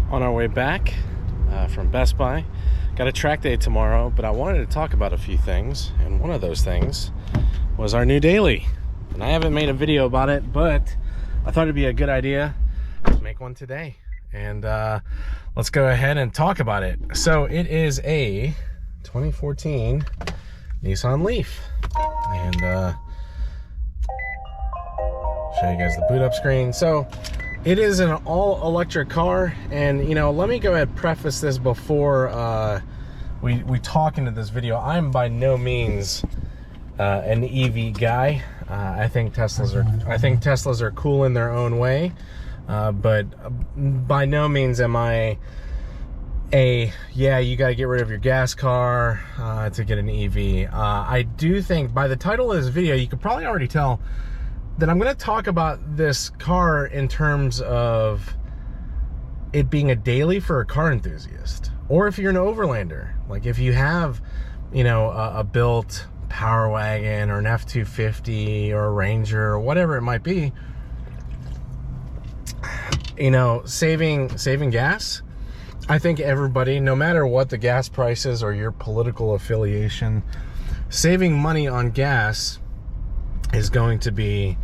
on our way back from Best Buy. Got a track day tomorrow, but I wanted to talk about a few things, and one of those things was our new daily. And I haven't made a video about it, but I thought it'd be a good idea to make one today. And let's go ahead and talk about it. So it is a 2014 Nissan Leaf, and show you guys the boot up screen. So it is an all-electric car, and let me go ahead and preface this before we talk into this video. I'm by no means an EV guy. I think Teslas are cool in their own way, but by no means am I you got to get rid of your gas car to get an EV. I do think by the title of this video, you could probably already tell that I'm going to talk about this car in terms of it being a daily for a car enthusiast, or if you're an overlander, like if you have, a built Power Wagon or an F-250 or a Ranger or whatever it might be, saving gas. I think everybody, no matter what the gas prices or your political affiliation, saving money on gas is going to be,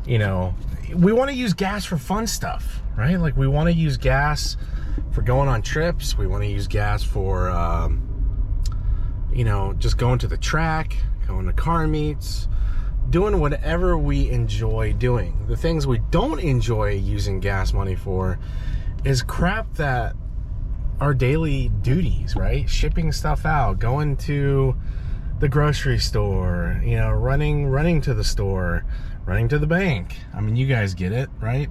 we want to use gas for fun stuff, right? Like we want to use gas for going on trips. We want to use gas for, just going to the track, going to car meets, doing whatever we enjoy doing. The things we don't enjoy using gas money for is crap that our daily duties, right? Shipping stuff out, going to the grocery store, running to the store, running to the bank. I mean, you guys get it, right?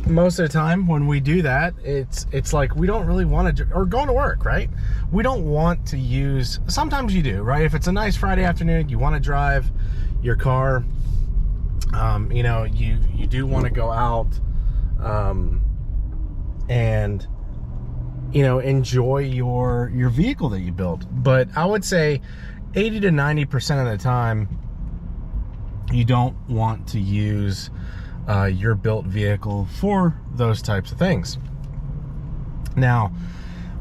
Most of the time when we do that, it's like we don't really want to, or going to work, right? We don't want to use, sometimes you do, right? If it's a nice Friday afternoon, you want to drive your car, you do want to go out and enjoy your vehicle that you built. But I would say 80 to 90% of the time, you don't want to use your built vehicle for those types of things. Now,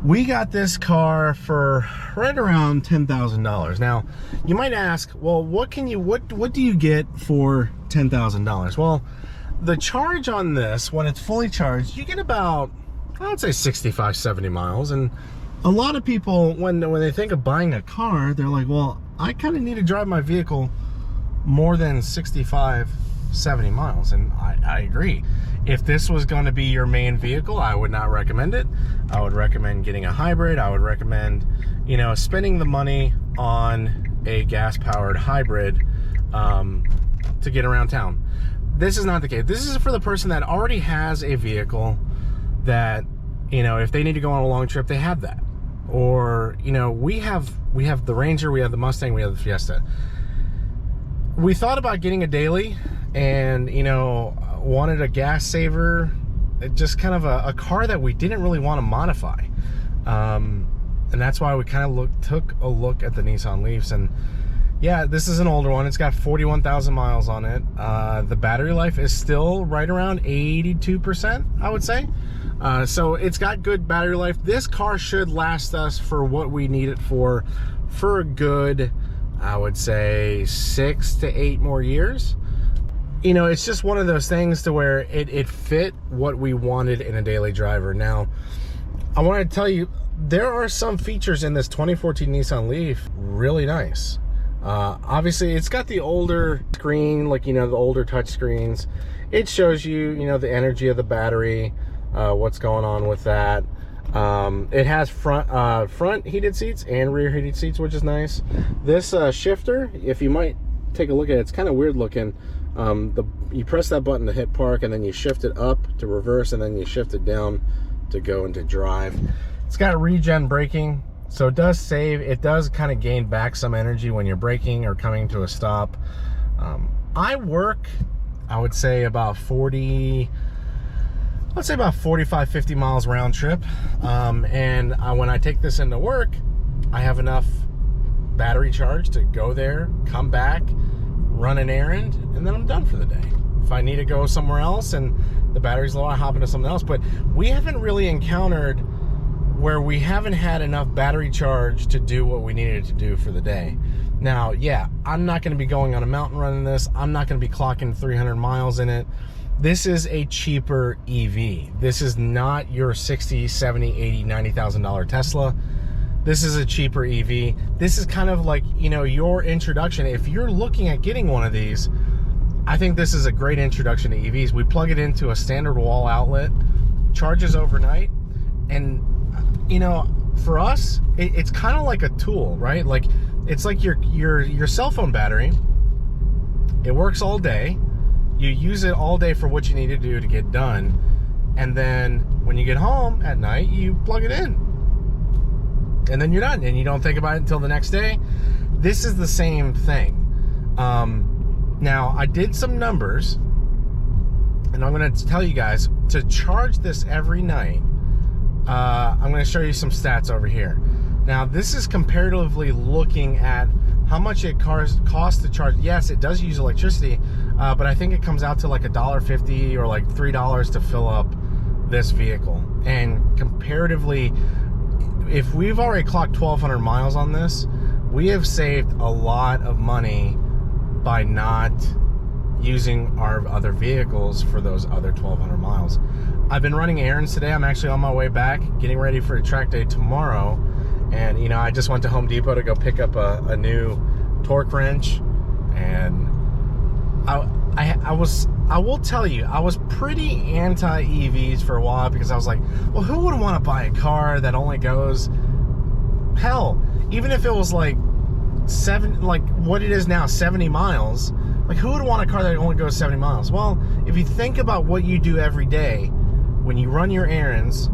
we got this car for right around $10,000. Now, you might ask, well, what do you get for $10,000? Well, the charge on this, when it's fully charged, you get about, I would say 65, 70 miles. And a lot of people, when they think of buying a car, they're like, well, I kind of need to drive my vehicle more than 65, 70 miles. And I agree. If this was going to be your main vehicle, I would not recommend it. I would recommend getting a hybrid. I would recommend, spending the money on a gas-powered hybrid to get around town. This is not the case. This is for the person that already has a vehicle that, if they need to go on a long trip, they have that. Or, we have the Ranger, we have the Mustang, we have the Fiesta. We thought about getting a daily and, wanted a gas saver, just kind of a car that we didn't really want to modify. And that's why we kind of took a look at the Nissan Leafs. And yeah, this is an older one. It's got 41,000 miles on it. The battery life is still right around 82%, I would say. So it's got good battery life. This car should last us for what we need it for a good, I would say, 6 to 8 more years. It's just one of those things to where it fit what we wanted in a daily driver. Now, I want to tell you, there are some features in this 2014 Nissan Leaf really nice. Obviously, it's got the older screen, like, the older touch screens. It shows you, the energy of the battery, what's going on with that. It has front heated seats and rear heated seats, which is nice. This shifter, if you might take a look at it, it's kind of weird looking. You press that button to hit park, and then you shift it up to reverse, and then you shift it down to go into drive. It's got regen braking, so it does save. It does kind of gain back some energy when you're braking or coming to a stop. I work, I would say about 45, 50 miles round trip. And when I take this into work, I have enough battery charge to go there, come back, run an errand, and then I'm done for the day. If I need to go somewhere else and the battery's low, I hop into something else. But we haven't really encountered where we haven't had enough battery charge to do what we needed to do for the day. Now, yeah, I'm not going to be going on a mountain running this. I'm not going to be clocking 300 miles in it. This is a cheaper EV. This is not your $60, $70, $80, $90,000 Tesla. This is a cheaper EV. This is kind of like, you know, your introduction. If you're looking at getting one of these, I think this is a great introduction to EVs. We plug it into a standard wall outlet, charges overnight, and, you know, for us, it's kind of like a tool, right? Like, it's like your cell phone battery. It works all day. You use it all day for what you need to do to get done. And then when you get home at night, you plug it in. And then you're done. And you don't think about it until the next day. This is the same thing. Now, I did some numbers. And I'm going to tell you guys, to charge this every night, I'm going to show you some stats over here. Now, this is comparatively looking at how much it costs to charge. Yes, it does use electricity, but I think it comes out to like $1.50 or like $3 to fill up this vehicle. And comparatively, if we've already clocked 1,200 miles on this, we have saved a lot of money by not using our other vehicles for those other 1,200 miles. I've been running errands today. I'm actually on my way back, getting ready for a track day tomorrow. And, you know, I just went to Home Depot to go pick up a new torque wrench. And I will tell you, I was pretty anti-EVs for a while, because I was like, well, who would want to buy a car that only goes, hell, even if it was like what it is now, 70 miles, like, who would want a car that only goes 70 miles? Well, if you think about what you do every day, when you run your errands,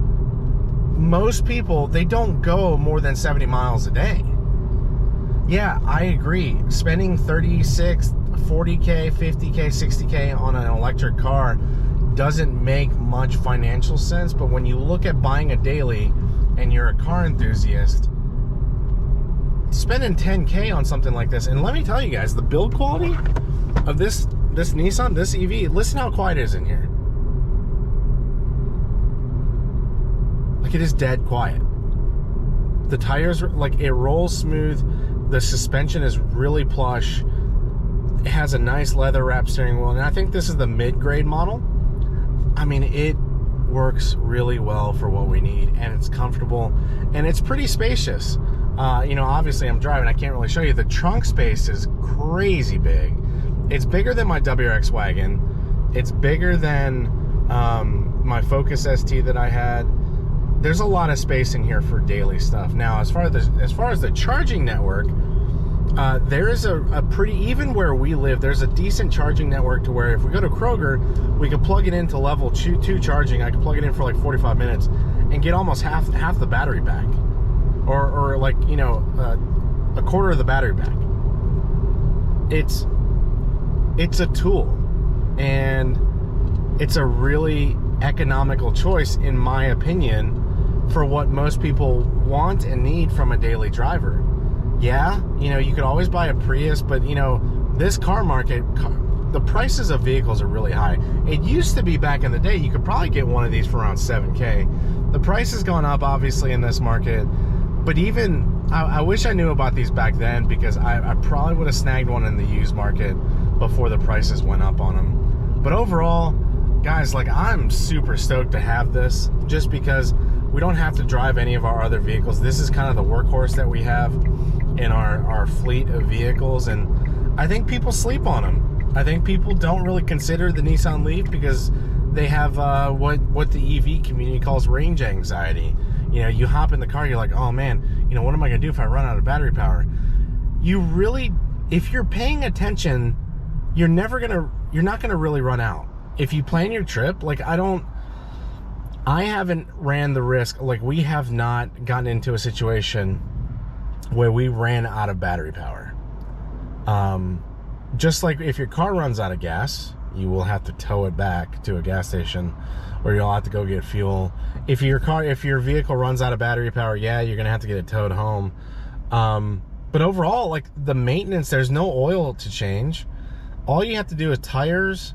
most people, they don't go more than 70 miles a day. Yeah, I agree. Spending 36, 40K, 50K, 60K on an electric car doesn't make much financial sense. But when you look at buying a daily and you're a car enthusiast, spending 10K on something like this, and let me tell you guys, the build quality of this Nissan, this EV, listen how quiet it is in here. Like, it is dead quiet. The tires, like, it rolls smooth. The suspension is really plush. It has a nice leather wrap steering wheel, and I think this is the mid-grade model. I mean, it works really well for what we need, and it's comfortable, and it's pretty spacious. You know, obviously I'm driving, I can't really show you. The trunk space is crazy big. It's bigger than my WRX wagon. It's bigger than my Focus ST that I had. There's a lot of space in here for daily stuff. Now, as far as the charging network, there is a pretty, even where we live, there's a decent charging network to where if we go to Kroger, we could plug it into level 2 charging. I could plug it in for like 45 minutes and get almost half the battery back, or like, you know, a quarter of the battery back. It's a tool, and it's a really economical choice, in my opinion, for what most people want and need from a daily driver. Yeah, you know, you could always buy a Prius, but, you know, this car market, the prices of vehicles are really high. It used to be, back in the day, you could probably get one of these for around 7K. The price has gone up, obviously, in this market, but even, I wish I knew about these back then, because I probably would have snagged one in the used market before the prices went up on them. But overall, guys, like, I'm super stoked to have this, just because we don't have to drive any of our other vehicles. This is kind of the workhorse that we have in our fleet of vehicles, and I think people sleep on them. I think people don't really consider the Nissan Leaf because they have what the EV community calls range anxiety. You know, you hop in the car, you're like, oh man, you know, what am I gonna do if I run out of battery power? You really, if you're paying attention, you're not gonna really run out. If you plan your trip, like, I haven't ran the risk, like, we have not gotten into a situation where we ran out of battery power. Just like if your car runs out of gas, you will have to tow it back to a gas station, or you'll have to go get fuel. If your vehicle runs out of battery power, yeah, you're gonna have to get it towed home. But overall, like, the maintenance, there's no oil to change. All you have to do is tires,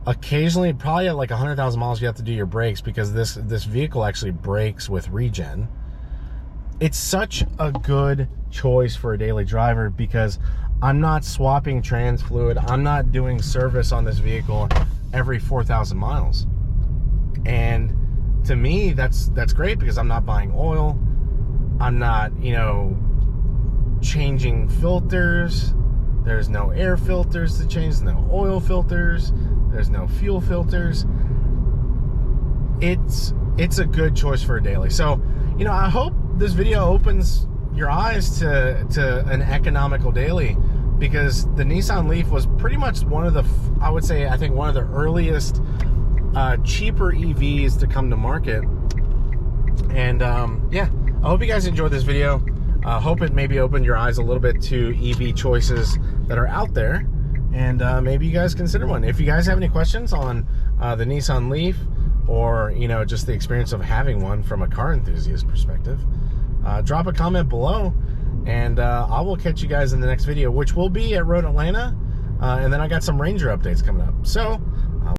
Occasionally, probably at like 100,000 miles, you have to do your brakes because this vehicle actually brakes with regen. It's such a good choice for a daily driver because I'm not swapping trans fluid. I'm not doing service on this vehicle every 4,000 miles. And to me, that's great because I'm not buying oil. I'm not, you know, changing filters. There's no air filters to change, no oil filters, there's no fuel filters. It's a good choice for a daily. So, you know, I hope this video opens your eyes to an economical daily, because the Nissan Leaf was pretty much one of the, I would say, I think one of the earliest cheaper EVs to come to market. And yeah, I hope you guys enjoyed this video. Hope it maybe opened your eyes a little bit to EV choices that are out there, and maybe you guys consider one. If you guys have any questions on the Nissan Leaf, or you know, just the experience of having one from a car enthusiast perspective, drop a comment below, and I will catch you guys in the next video, which will be at Road Atlanta, and then I got some Ranger updates coming up. So